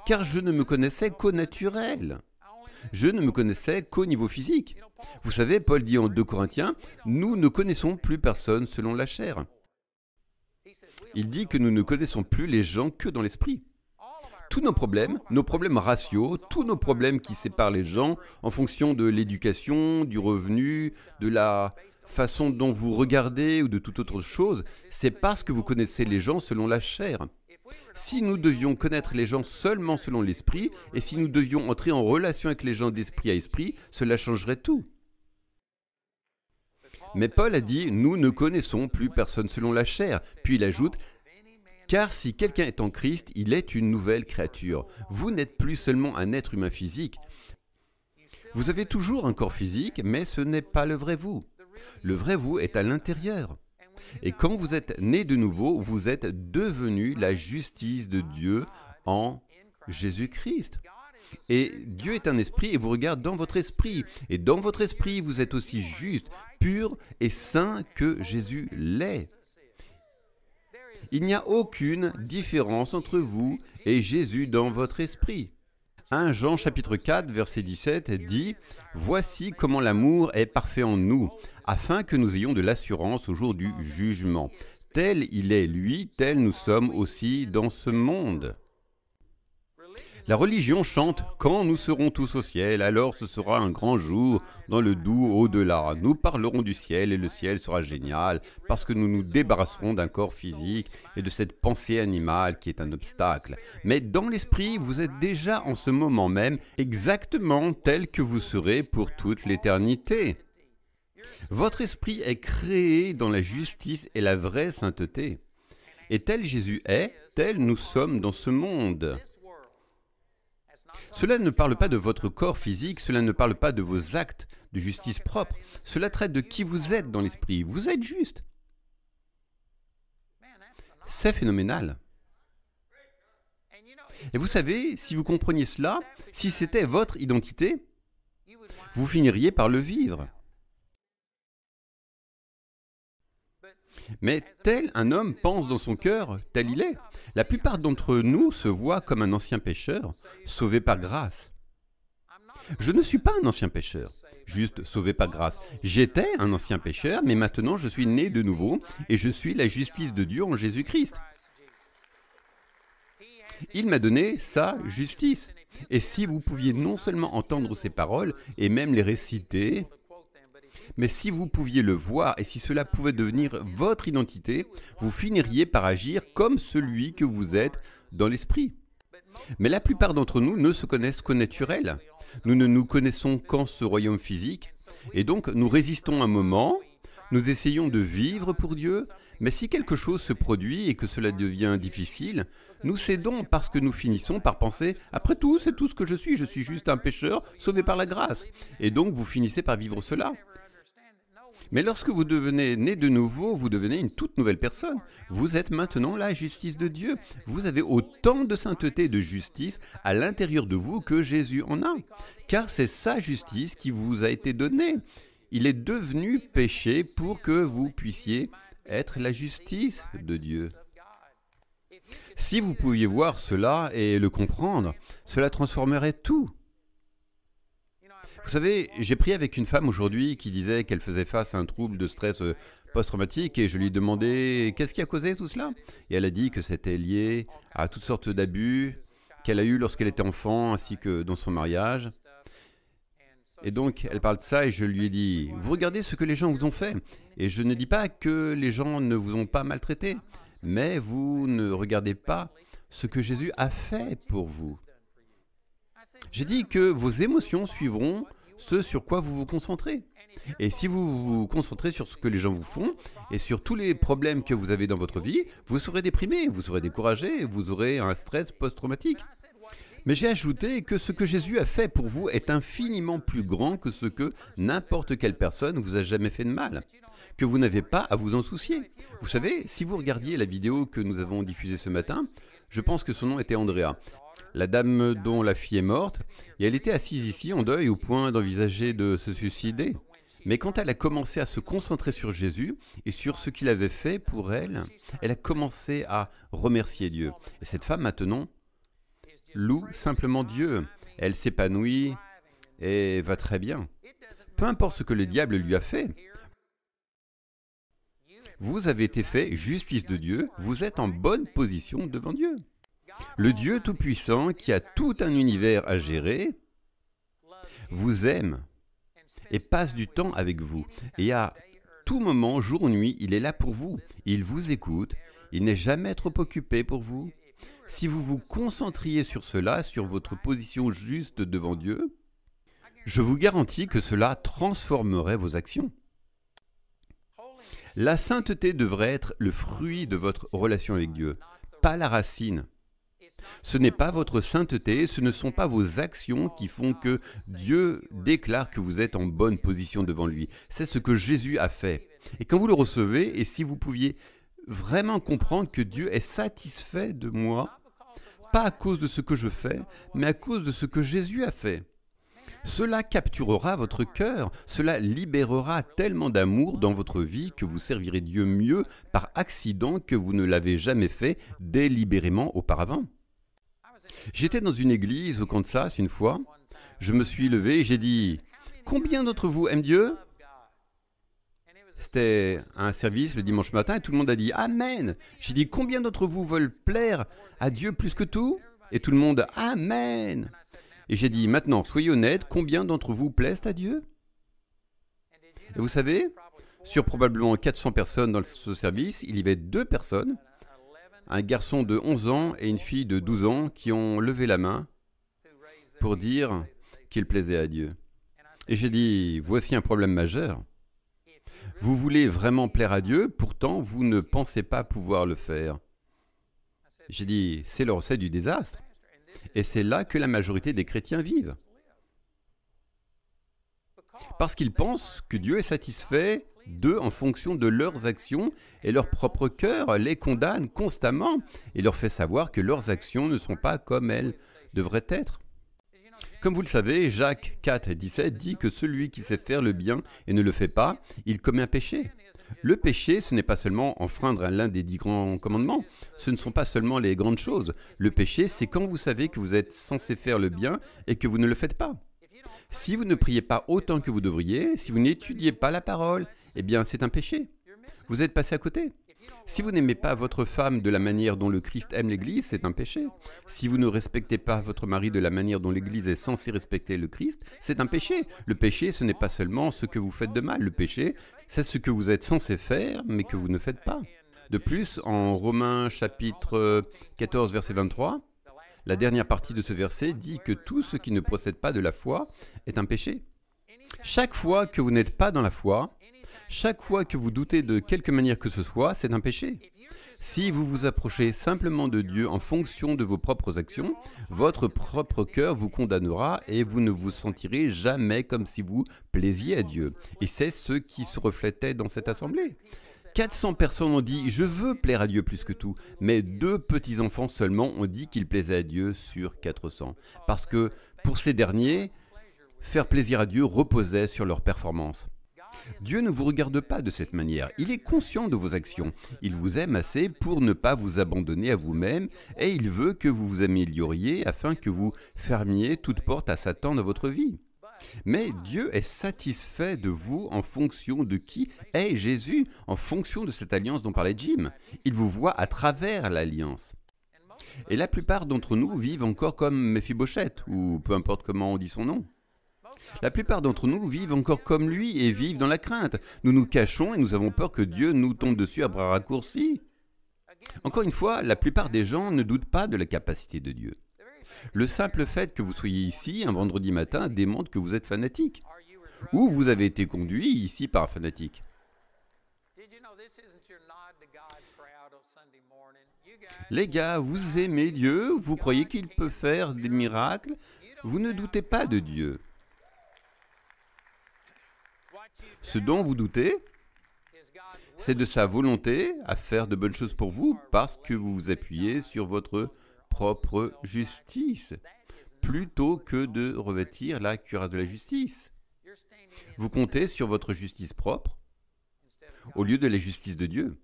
car je ne me connaissais qu'au naturel. Je ne me connaissais qu'au niveau physique. Vous savez, Paul dit en 2 Corinthiens, « Nous ne connaissons plus personne selon la chair. » Il dit que nous ne connaissons plus les gens que dans l'esprit. Tous nos problèmes raciaux, tous nos problèmes qui séparent les gens en fonction de l'éducation, du revenu, de la façon dont vous regardez ou de toute autre chose, c'est parce que vous connaissez les gens selon la chair. Si nous devions connaître les gens seulement selon l'esprit, et si nous devions entrer en relation avec les gens d'esprit à esprit, cela changerait tout. Mais Paul a dit « Nous ne connaissons plus personne selon la chair ». Puis il ajoute « Car si quelqu'un est en Christ, il est une nouvelle créature. Vous n'êtes plus seulement un être humain physique. Vous avez toujours un corps physique, mais ce n'est pas le vrai vous. Le vrai vous est à l'intérieur. Et quand vous êtes né de nouveau, vous êtes devenu la justice de Dieu en Jésus-Christ. Et Dieu est un esprit et vous regarde dans votre esprit. Et dans votre esprit, vous êtes aussi juste, pur et saint que Jésus l'est. Il n'y a aucune différence entre vous et Jésus dans votre esprit. 1 Jean chapitre 4, verset 17 dit « Voici comment l'amour est parfait en nous, afin que nous ayons de l'assurance au jour du jugement. Tel il est lui, tel nous sommes aussi dans ce monde. » La religion chante « Quand nous serons tous au ciel, alors ce sera un grand jour dans le doux au-delà. Nous parlerons du ciel et le ciel sera génial parce que nous nous débarrasserons d'un corps physique et de cette pensée animale qui est un obstacle. Mais dans l'esprit, vous êtes déjà en ce moment même exactement tel que vous serez pour toute l'éternité. Votre esprit est créé dans la justice et la vraie sainteté. Et tel Jésus est, tel nous sommes dans ce monde. Cela ne parle pas de votre corps physique, cela ne parle pas de vos actes de justice propre. Cela traite de qui vous êtes dans l'esprit. Vous êtes juste. C'est phénoménal. Et vous savez, si vous compreniez cela, si c'était votre identité, vous finiriez par le vivre. Mais tel un homme pense dans son cœur, tel il est. La plupart d'entre nous se voient comme un ancien pécheur, sauvé par grâce. Je ne suis pas un ancien pécheur, juste sauvé par grâce. J'étais un ancien pécheur, mais maintenant je suis né de nouveau et je suis la justice de Dieu en Jésus-Christ. Il m'a donné sa justice. Et si vous pouviez non seulement entendre ces paroles et même les réciter, mais si vous pouviez le voir et si cela pouvait devenir votre identité, vous finiriez par agir comme celui que vous êtes dans l'esprit. Mais la plupart d'entre nous ne se connaissent qu'au naturel. Nous ne nous connaissons qu'en ce royaume physique. Et donc nous résistons un moment, nous essayons de vivre pour Dieu, mais si quelque chose se produit et que cela devient difficile, nous cédons parce que nous finissons par penser « Après tout, c'est tout ce que je suis juste un pécheur sauvé par la grâce. » Et donc vous finissez par vivre cela. Mais lorsque vous devenez né de nouveau, vous devenez une toute nouvelle personne. Vous êtes maintenant la justice de Dieu. Vous avez autant de sainteté et de justice à l'intérieur de vous que Jésus en a. Car c'est sa justice qui vous a été donnée. Il est devenu péché pour que vous puissiez être la justice de Dieu. Si vous pouviez voir cela et le comprendre, cela transformerait tout. Vous savez, j'ai prié avec une femme aujourd'hui qui disait qu'elle faisait face à un trouble de stress post-traumatique et je lui ai demandé qu'est-ce qui a causé tout cela. Et elle a dit que c'était lié à toutes sortes d'abus qu'elle a eus lorsqu'elle était enfant ainsi que dans son mariage. Et donc, elle parle de ça et je lui ai dit, vous regardez ce que les gens vous ont fait. Et je ne dis pas que les gens ne vous ont pas maltraité, mais vous ne regardez pas ce que Jésus a fait pour vous. J'ai dit que vos émotions suivront ce sur quoi vous vous concentrez. Et si vous vous concentrez sur ce que les gens vous font et sur tous les problèmes que vous avez dans votre vie, vous serez déprimé, vous serez découragé, vous aurez un stress post-traumatique. Mais j'ai ajouté que ce que Jésus a fait pour vous est infiniment plus grand que ce que n'importe quelle personne vous a jamais fait de mal, que vous n'avez pas à vous en soucier. Vous savez, si vous regardiez la vidéo que nous avons diffusée ce matin, je pense que son nom était Andrea. La dame dont la fille est morte, et elle était assise ici en deuil au point d'envisager de se suicider. Mais quand elle a commencé à se concentrer sur Jésus et sur ce qu'il avait fait pour elle, elle a commencé à remercier Dieu. Et cette femme maintenant loue simplement Dieu. Elle s'épanouit et va très bien. Peu importe ce que le diable lui a fait, vous avez été fait justice de Dieu, vous êtes en bonne position devant Dieu. Le Dieu Tout-Puissant, qui a tout un univers à gérer, vous aime et passe du temps avec vous. Et à tout moment, jour ou nuit, il est là pour vous. Il vous écoute, il n'est jamais trop occupé pour vous. Si vous vous concentriez sur cela, sur votre position juste devant Dieu, je vous garantis que cela transformerait vos actions. La sainteté devrait être le fruit de votre relation avec Dieu, pas la racine. Ce n'est pas votre sainteté, ce ne sont pas vos actions qui font que Dieu déclare que vous êtes en bonne position devant lui. C'est ce que Jésus a fait. Et quand vous le recevez, et si vous pouviez vraiment comprendre que Dieu est satisfait de moi, pas à cause de ce que je fais, mais à cause de ce que Jésus a fait. Cela capturera votre cœur, cela libérera tellement d'amour dans votre vie que vous servirez Dieu mieux par accident que vous ne l'avez jamais fait délibérément auparavant. J'étais dans une église au Kansas une fois, je me suis levé et j'ai dit « Combien d'entre vous aiment Dieu ?» C'était un service le dimanche matin et tout le monde a dit « Amen !» J'ai dit « Combien d'entre vous veulent plaire à Dieu plus que tout ?» Et tout le monde « Amen !» Et j'ai dit, maintenant, soyez honnêtes, combien d'entre vous plaisent à Dieu? Et vous savez, sur probablement 400 personnes dans ce service, il y avait 2 personnes, un garçon de 11 ans et une fille de 12 ans, qui ont levé la main pour dire qu'ils plaisaient à Dieu. Et j'ai dit, voici un problème majeur. Vous voulez vraiment plaire à Dieu, pourtant vous ne pensez pas pouvoir le faire. J'ai dit, c'est le recette du désastre. Et c'est là que la majorité des chrétiens vivent. Parce qu'ils pensent que Dieu est satisfait d'eux en fonction de leurs actions et leur propre cœur les condamne constamment et leur fait savoir que leurs actions ne sont pas comme elles devraient être. Comme vous le savez, Jacques 4, 17 dit que celui qui sait faire le bien et ne le fait pas, il commet un péché. Le péché, ce n'est pas seulement enfreindre l'un des 10 grands commandements, ce ne sont pas seulement les grandes choses. Le péché, c'est quand vous savez que vous êtes censé faire le bien et que vous ne le faites pas. Si vous ne priez pas autant que vous devriez, si vous n'étudiez pas la parole, eh bien c'est un péché. Vous êtes passé à côté. Si vous n'aimez pas votre femme de la manière dont le Christ aime l'Église, c'est un péché. Si vous ne respectez pas votre mari de la manière dont l'Église est censée respecter le Christ, c'est un péché. Le péché, ce n'est pas seulement ce que vous faites de mal. Le péché, c'est ce que vous êtes censé faire, mais que vous ne faites pas. De plus, en Romains chapitre 14, verset 23, la dernière partie de ce verset dit que tout ce qui ne procède pas de la foi est un péché. Chaque fois que vous n'êtes pas dans la foi, chaque fois que vous doutez de quelque manière que ce soit, c'est un péché. Si vous vous approchez simplement de Dieu en fonction de vos propres actions, votre propre cœur vous condamnera et vous ne vous sentirez jamais comme si vous plaisiez à Dieu. Et c'est ce qui se reflétait dans cette assemblée. 400 personnes ont dit « Je veux plaire à Dieu plus que tout », mais 2 petits-enfants seulement ont dit qu'ils plaisaient à Dieu sur 400. Parce que pour ces derniers, faire plaisir à Dieu reposait sur leur performance. Dieu ne vous regarde pas de cette manière. Il est conscient de vos actions. Il vous aime assez pour ne pas vous abandonner à vous-même et il veut que vous vous amélioriez afin que vous fermiez toute porte à Satan dans votre vie. Mais Dieu est satisfait de vous en fonction de qui est Jésus, en fonction de cette alliance dont parlait Jim. Il vous voit à travers l'alliance. Et la plupart d'entre nous vivent encore comme Méphibosheth, ou peu importe comment on dit son nom. La plupart d'entre nous vivent encore comme lui et vivent dans la crainte. Nous nous cachons et nous avons peur que Dieu nous tombe dessus à bras raccourcis. Encore une fois, la plupart des gens ne doutent pas de la capacité de Dieu. Le simple fait que vous soyez ici un vendredi matin démontre que vous êtes fanatique. Ou vous avez été conduit ici par un fanatique. Les gars, vous aimez Dieu, vous croyez qu'il peut faire des miracles, vous ne doutez pas de Dieu. Ce dont vous doutez, c'est de sa volonté à faire de bonnes choses pour vous parce que vous vous appuyez sur votre propre justice, plutôt que de revêtir la cuirasse de la justice. Vous comptez sur votre justice propre au lieu de la justice de Dieu.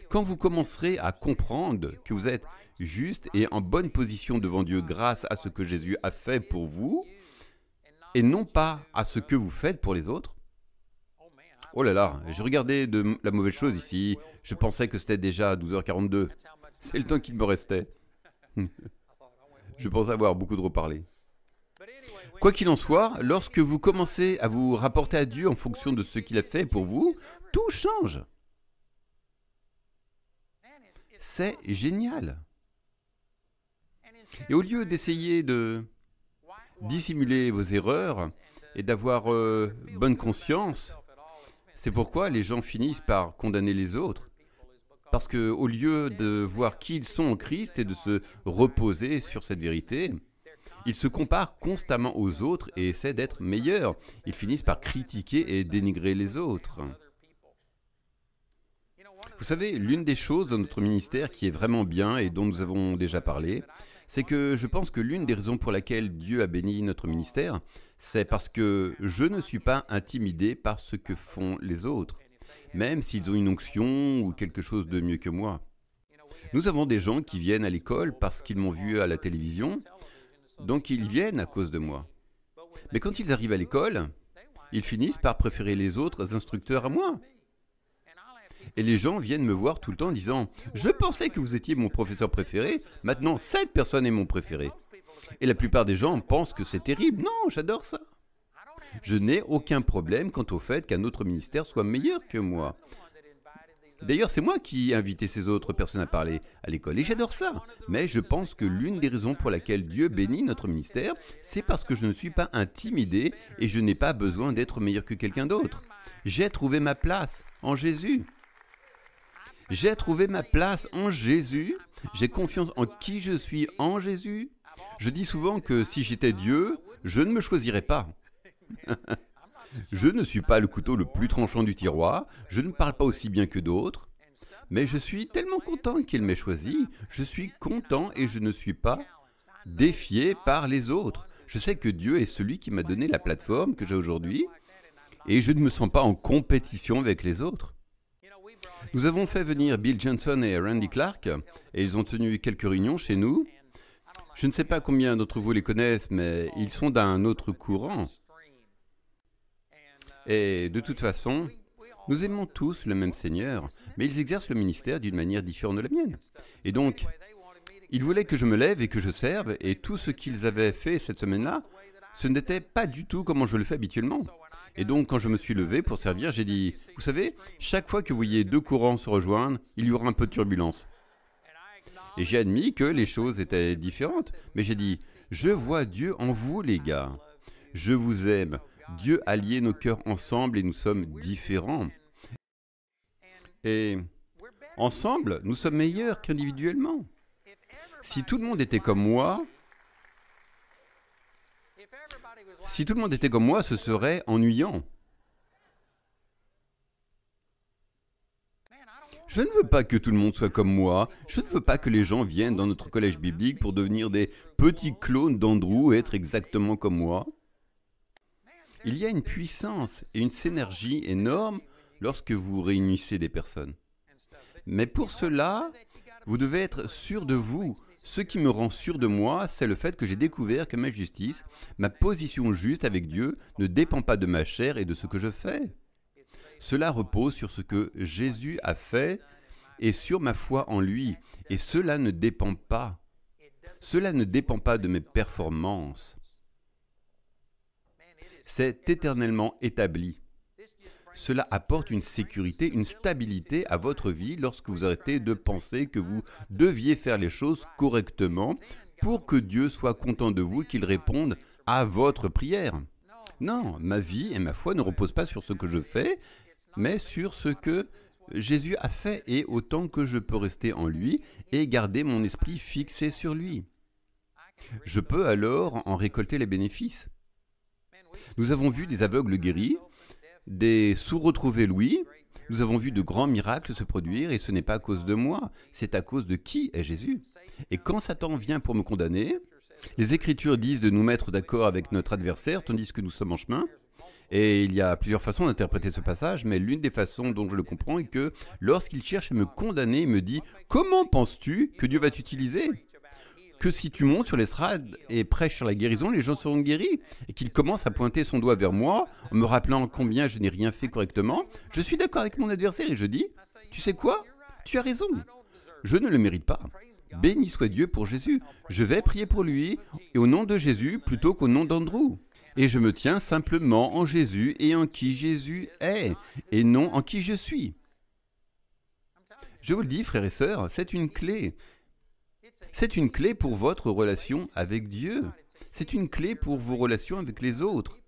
Quand vous commencerez à comprendre que vous êtes juste et en bonne position devant Dieu grâce à ce que Jésus a fait pour vous, et non pas à ce que vous faites pour les autres, oh là là, j'ai regardé de la mauvaise chose ici, je pensais que c'était déjà 12h42. C'est le temps qu'il me restait. Je pense avoir beaucoup trop parlé. Quoi qu'il en soit, lorsque vous commencez à vous rapporter à Dieu en fonction de ce qu'il a fait pour vous, tout change. C'est génial. Et au lieu d'essayer de dissimuler vos erreurs et d'avoir bonne conscience, c'est pourquoi les gens finissent par condamner les autres. Parce qu'au lieu de voir qui ils sont en Christ et de se reposer sur cette vérité, ils se comparent constamment aux autres et essaient d'être meilleurs. Ils finissent par critiquer et dénigrer les autres. Vous savez, l'une des choses dans notre ministère qui est vraiment bien et dont nous avons déjà parlé, c'est que je pense que l'une des raisons pour laquelle Dieu a béni notre ministère, c'est parce que je ne suis pas intimidé par ce que font les autres, même s'ils ont une onction ou quelque chose de mieux que moi. Nous avons des gens qui viennent à l'école parce qu'ils m'ont vu à la télévision, donc ils viennent à cause de moi. Mais quand ils arrivent à l'école, ils finissent par préférer les autres instructeurs à moi. Et les gens viennent me voir tout le temps en disant « Je pensais que vous étiez mon professeur préféré, maintenant cette personne est mon préféré. » Et la plupart des gens pensent que c'est terrible. Non, j'adore ça. Je n'ai aucun problème quant au fait qu'un autre ministère soit meilleur que moi. D'ailleurs, c'est moi qui ai invité ces autres personnes à parler à l'école et j'adore ça. Mais je pense que l'une des raisons pour laquelle Dieu bénit notre ministère, c'est parce que je ne suis pas intimidé et je n'ai pas besoin d'être meilleur que quelqu'un d'autre. J'ai trouvé ma place en Jésus. J'ai trouvé ma place en Jésus. J'ai confiance en qui je suis en Jésus. Je dis souvent que si j'étais Dieu, je ne me choisirais pas. Je ne suis pas le couteau le plus tranchant du tiroir, je ne parle pas aussi bien que d'autres, mais je suis tellement content qu'il m'ait choisi, je suis content et je ne suis pas défié par les autres. Je sais que Dieu est celui qui m'a donné la plateforme que j'ai aujourd'hui et je ne me sens pas en compétition avec les autres. Nous avons fait venir Bill Johnson et Randy Clark et ils ont tenu quelques réunions chez nous. Je ne sais pas combien d'entre vous les connaissent, mais ils sont d'un autre courant. Et de toute façon, nous aimons tous le même Seigneur, mais ils exercent le ministère d'une manière différente de la mienne. Et donc, ils voulaient que je me lève et que je serve, et tout ce qu'ils avaient fait cette semaine-là, ce n'était pas du tout comment je le fais habituellement. Et donc, quand je me suis levé pour servir, j'ai dit, vous savez, chaque fois que vous voyez deux courants se rejoindre, il y aura un peu de turbulence. Et j'ai admis que les choses étaient différentes, mais j'ai dit, je vois Dieu en vous, les gars. Je vous aime. Dieu a lié nos cœurs ensemble et nous sommes différents. Et ensemble, nous sommes meilleurs qu'individuellement. Si tout le monde était comme moi, ce serait ennuyant. Je ne veux pas que tout le monde soit comme moi. Je ne veux pas que les gens viennent dans notre collège biblique pour devenir des petits clones d'Andrew et être exactement comme moi. Il y a une puissance et une synergie énorme lorsque vous réunissez des personnes. Mais pour cela, vous devez être sûr de vous. Ce qui me rend sûr de moi, c'est le fait que j'ai découvert que ma justice, ma position juste avec Dieu, ne dépend pas de ma chair et de ce que je fais. Cela repose sur ce que Jésus a fait et sur ma foi en lui. Et cela ne dépend pas. Cela ne dépend pas de mes performances. C'est éternellement établi. Cela apporte une sécurité, une stabilité à votre vie lorsque vous arrêtez de penser que vous deviez faire les choses correctement pour que Dieu soit content de vous, qu'il réponde à votre prière. Non, ma vie et ma foi ne reposent pas sur ce que je fais, mais sur ce que Jésus a fait et autant que je peux rester en lui et garder mon esprit fixé sur lui. Je peux alors en récolter les bénéfices. Nous avons vu des aveugles guéris, des sourds retrouvés l'ouïe, nous avons vu de grands miracles se produire et ce n'est pas à cause de moi, c'est à cause de qui est Jésus. Et quand Satan vient pour me condamner, les Écritures disent de nous mettre d'accord avec notre adversaire tandis que nous sommes en chemin. Et il y a plusieurs façons d'interpréter ce passage, mais l'une des façons dont je le comprends est que lorsqu'il cherche à me condamner, il me dit « Comment penses-tu que Dieu va t'utiliser ? Que si tu montes sur l'estrade et prêches sur la guérison, les gens seront guéris. » Et qu'il commence à pointer son doigt vers moi, en me rappelant combien je n'ai rien fait correctement. Je suis d'accord avec mon adversaire et je dis « Tu sais quoi ? Tu as raison. Je ne le mérite pas. Béni soit Dieu pour Jésus. Je vais prier pour lui et au nom de Jésus plutôt qu'au nom d'Andrew. Et je me tiens simplement en Jésus et en qui Jésus est, et non en qui je suis. » Je vous le dis, frères et sœurs, c'est une clé. C'est une clé pour votre relation avec Dieu. C'est une clé pour vos relations avec les autres.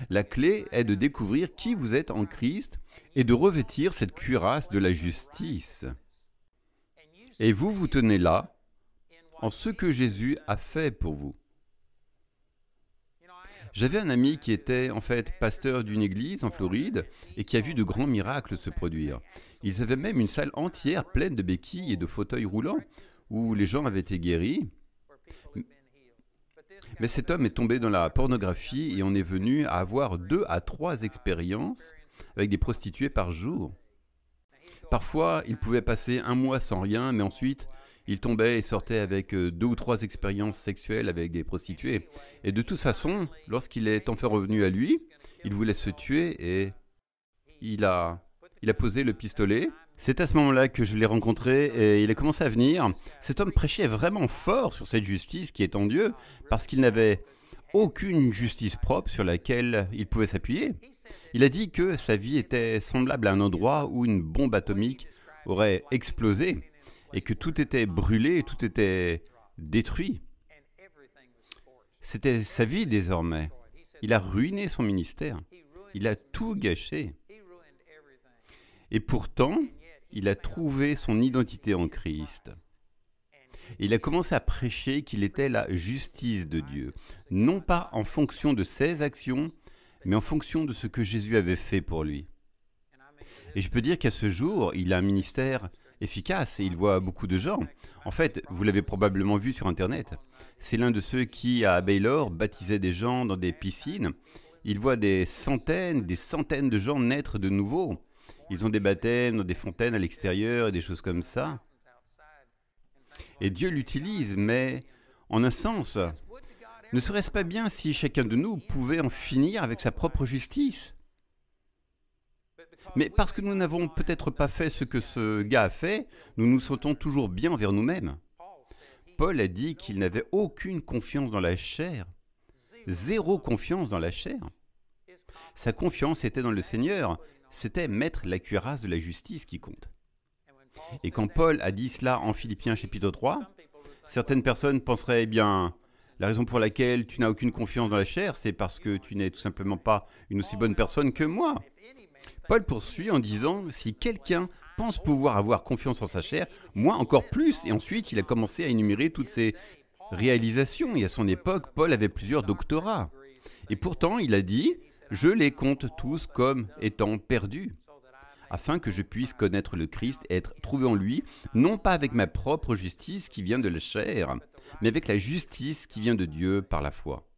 La clé est de découvrir qui vous êtes en Christ et de revêtir cette cuirasse de la justice. Et vous vous tenez là, en ce que Jésus a fait pour vous. J'avais un ami qui était en fait pasteur d'une église en Floride et qui a vu de grands miracles se produire. Ils avaient même une salle entière pleine de béquilles et de fauteuils roulants où les gens avaient été guéris. Mais cet homme est tombé dans la pornographie et on est venu à avoir 2 à 3 expériences avec des prostituées par jour. Parfois, il pouvait passer un mois sans rien, mais ensuite, il tombait et sortait avec 2 ou 3 expériences sexuelles avec des prostituées. Et de toute façon, lorsqu'il est enfin revenu à lui, il voulait se tuer et il a posé le pistolet. C'est à ce moment-là que je l'ai rencontré et il a commencé à venir. Cet homme prêchait vraiment fort sur cette justice qui est en Dieu parce qu'il n'avait aucune justice propre sur laquelle il pouvait s'appuyer. Il a dit que sa vie était semblable à un endroit où une bombe atomique aurait explosé et que tout était brûlé, tout était détruit. C'était sa vie désormais. Il a ruiné son ministère. Il a tout gâché. Et pourtant, il a trouvé son identité en Christ. Et il a commencé à prêcher qu'il était la justice de Dieu, non pas en fonction de ses actions, mais en fonction de ce que Jésus avait fait pour lui. Et je peux dire qu'à ce jour, il a un ministère efficace et il voit beaucoup de gens. En fait, vous l'avez probablement vu sur Internet. C'est l'un de ceux qui, à Baylor, baptisait des gens dans des piscines. Il voit des centaines de gens naître de nouveau. Ils ont des baptêmes dans des fontaines à l'extérieur et des choses comme ça. Et Dieu l'utilise, mais en un sens, ne serait-ce pas bien si chacun de nous pouvait en finir avec sa propre justice? Mais parce que nous n'avons peut-être pas fait ce que ce gars a fait, nous nous sentons toujours bien envers nous-mêmes. Paul a dit qu'il n'avait aucune confiance dans la chair, 0 confiance dans la chair. Sa confiance était dans le Seigneur, c'était mettre la cuirasse de la justice qui compte. Et quand Paul a dit cela en Philippiens chapitre 3, certaines personnes penseraient, eh bien, la raison pour laquelle tu n'as aucune confiance dans la chair, c'est parce que tu n'es tout simplement pas une aussi bonne personne que moi. Paul poursuit en disant, si quelqu'un pense pouvoir avoir confiance en sa chair, moi encore plus. Et ensuite, il a commencé à énumérer toutes ses réalisations. Et à son époque, Paul avait plusieurs doctorats. Et pourtant, il a dit, je les compte tous comme étant perdus, afin que je puisse connaître le Christ et être trouvé en lui, non pas avec ma propre justice qui vient de la chair, mais avec la justice qui vient de Dieu par la foi.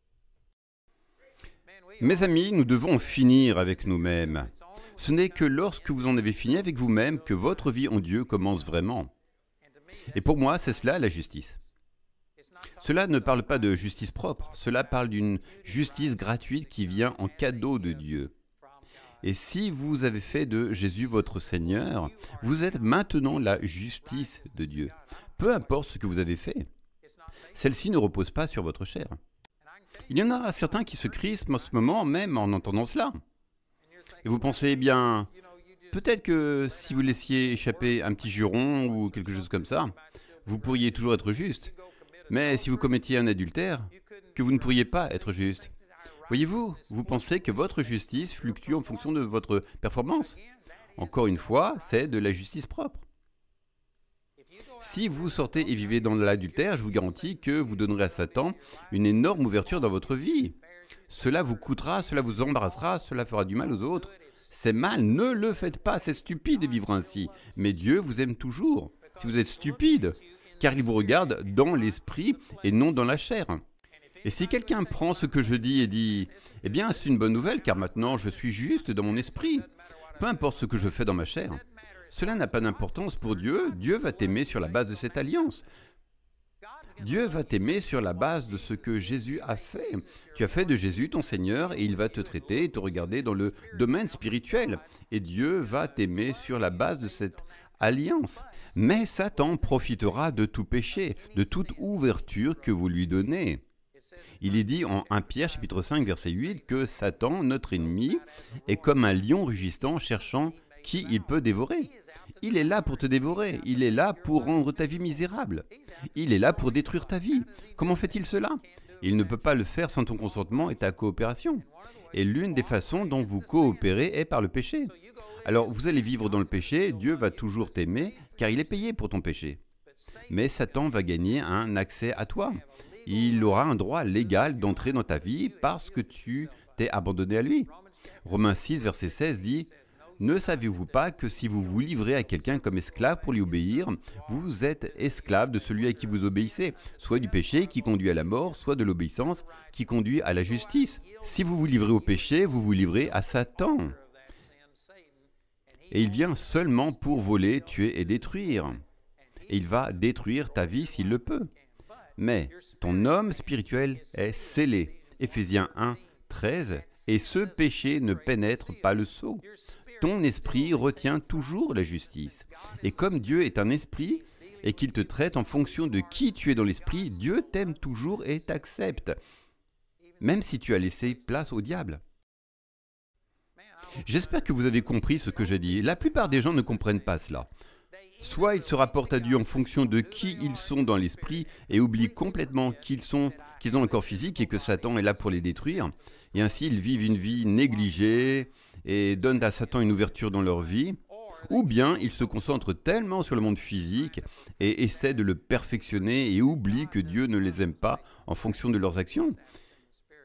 Mes amis, nous devons en finir avec nous-mêmes. Ce n'est que lorsque vous en avez fini avec vous-même que votre vie en Dieu commence vraiment. Et pour moi, c'est cela la justice. Cela ne parle pas de justice propre, cela parle d'une justice gratuite qui vient en cadeau de Dieu. Et si vous avez fait de Jésus votre Seigneur, vous êtes maintenant la justice de Dieu. Peu importe ce que vous avez fait, celle-ci ne repose pas sur votre chair. Il y en a certains qui se crispent en ce moment même en entendant cela. Et vous pensez, eh bien, peut-être que si vous laissiez échapper un petit juron ou quelque chose comme ça, vous pourriez toujours être juste. Mais si vous commettiez un adultère, que vous ne pourriez pas être juste. Voyez-vous, vous pensez que votre justice fluctue en fonction de votre performance. Encore une fois, c'est de la justice propre. Si vous sortez et vivez dans l'adultère, je vous garantis que vous donnerez à Satan une énorme ouverture dans votre vie. Cela vous coûtera, cela vous embarrassera, cela fera du mal aux autres. C'est mal, ne le faites pas, c'est stupide de vivre ainsi. Mais Dieu vous aime toujours. Si vous êtes stupide, car il vous regarde dans l'esprit et non dans la chair. Et si quelqu'un prend ce que je dis et dit « Eh bien, c'est une bonne nouvelle, car maintenant je suis juste dans mon esprit. Peu importe ce que je fais dans ma chair. » Cela n'a pas d'importance pour Dieu. Dieu va t'aimer sur la base de cette alliance. Dieu va t'aimer sur la base de ce que Jésus a fait. Tu as fait de Jésus ton Seigneur et il va te traiter et te regarder dans le domaine spirituel. Et Dieu va t'aimer sur la base de cette alliance. Mais Satan profitera de tout péché, de toute ouverture que vous lui donnez. Il est dit en 1 Pierre chapitre 5 verset 8 que Satan, notre ennemi, est comme un lion rugissant cherchant qui il peut dévorer. Il est là pour te dévorer, il est là pour rendre ta vie misérable. Il est là pour détruire ta vie. Comment fait-il cela? Il ne peut pas le faire sans ton consentement et ta coopération. Et l'une des façons dont vous coopérez est par le péché. Alors vous allez vivre dans le péché, Dieu va toujours t'aimer car il est payé pour ton péché. Mais Satan va gagner un accès à toi. il aura un droit légal d'entrer dans ta vie parce que tu t'es abandonné à lui. Romains 6, verset 16 dit « Ne savez-vous pas que si vous vous livrez à quelqu'un comme esclave pour lui obéir, vous êtes esclave de celui à qui vous obéissez, soit du péché qui conduit à la mort, soit de l'obéissance qui conduit à la justice. Si vous vous livrez au péché, vous vous livrez à Satan. Et il vient seulement pour voler, tuer et détruire. Et il va détruire ta vie s'il le peut. Mais ton homme spirituel est scellé. Éphésiens 1, 13. Et ce péché ne pénètre pas le sceau. Ton esprit retient toujours la justice. Et comme Dieu est un esprit et qu'il te traite en fonction de qui tu es dans l'esprit, Dieu t'aime toujours et t'accepte, même si tu as laissé place au diable. J'espère que vous avez compris ce que j'ai dit. La plupart des gens ne comprennent pas cela. Soit ils se rapportent à Dieu en fonction de qui ils sont dans l'esprit et oublient complètement qu'ils ont un corps physique et que Satan est là pour les détruire. Et ainsi, ils vivent une vie négligée et donnent à Satan une ouverture dans leur vie. Ou bien ils se concentrent tellement sur le monde physique et essaient de le perfectionner et oublient que Dieu ne les aime pas en fonction de leurs actions.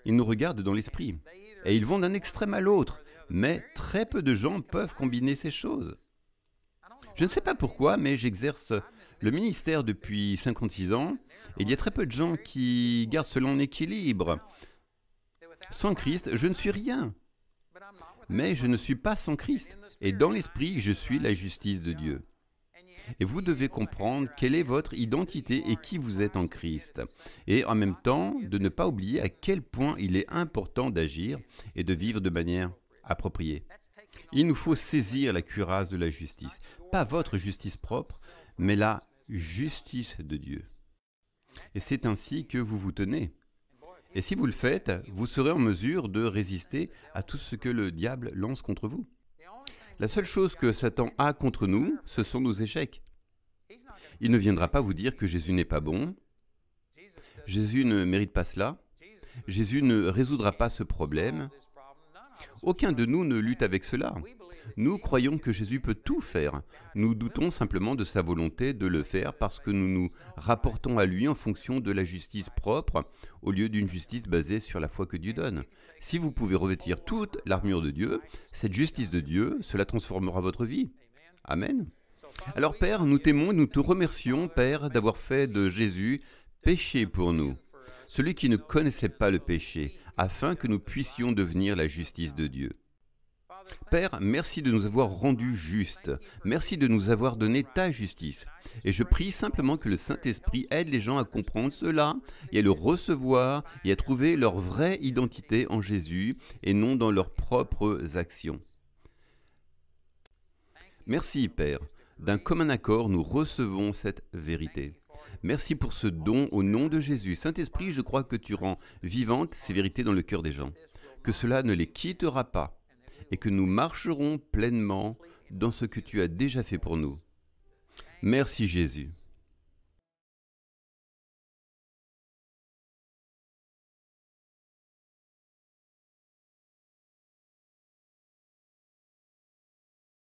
Ils nous regardent dans l'esprit et ils vont d'un extrême à l'autre. Mais très peu de gens peuvent combiner ces choses. Je ne sais pas pourquoi, mais j'exerce le ministère depuis 56 ans et il y a très peu de gens qui gardent cela en équilibre. Sans Christ, je ne suis rien. Mais je ne suis pas sans Christ. Et dans l'esprit, je suis la justice de Dieu. Et vous devez comprendre quelle est votre identité et qui vous êtes en Christ. Et en même temps, de ne pas oublier à quel point il est important d'agir et de vivre de manière appropriée. Il nous faut saisir la cuirasse de la justice. Pas votre justice propre, mais la justice de Dieu. Et c'est ainsi que vous vous tenez. Et si vous le faites, vous serez en mesure de résister à tout ce que le diable lance contre vous. La seule chose que Satan a contre nous, ce sont nos échecs. Il ne viendra pas vous dire que Jésus n'est pas bon. Jésus ne mérite pas cela. Jésus ne résoudra pas ce problème. Aucun de nous ne lutte avec cela. Nous croyons que Jésus peut tout faire. Nous doutons simplement de sa volonté de le faire parce que nous nous rapportons à lui en fonction de la justice propre au lieu d'une justice basée sur la foi que Dieu donne. Si vous pouvez revêtir toute l'armure de Dieu, cette justice de Dieu, cela transformera votre vie. Amen. Alors Père, nous t'aimons et nous te remercions, Père, d'avoir fait de Jésus péché pour nous, celui qui ne connaissait pas le péché, afin que nous puissions devenir la justice de Dieu. Père, merci de nous avoir rendus justes. Merci de nous avoir donné ta justice. Et je prie simplement que le Saint-Esprit aide les gens à comprendre cela et à le recevoir et à trouver leur vraie identité en Jésus et non dans leurs propres actions. Merci, Père. D'un commun accord, nous recevons cette vérité. Merci pour ce don au nom de Jésus. Saint-Esprit, je crois que tu rends vivantes ces vérités dans le cœur des gens. Que cela ne les quittera pas. Et que nous marcherons pleinement dans ce que tu as déjà fait pour nous. Merci Jésus.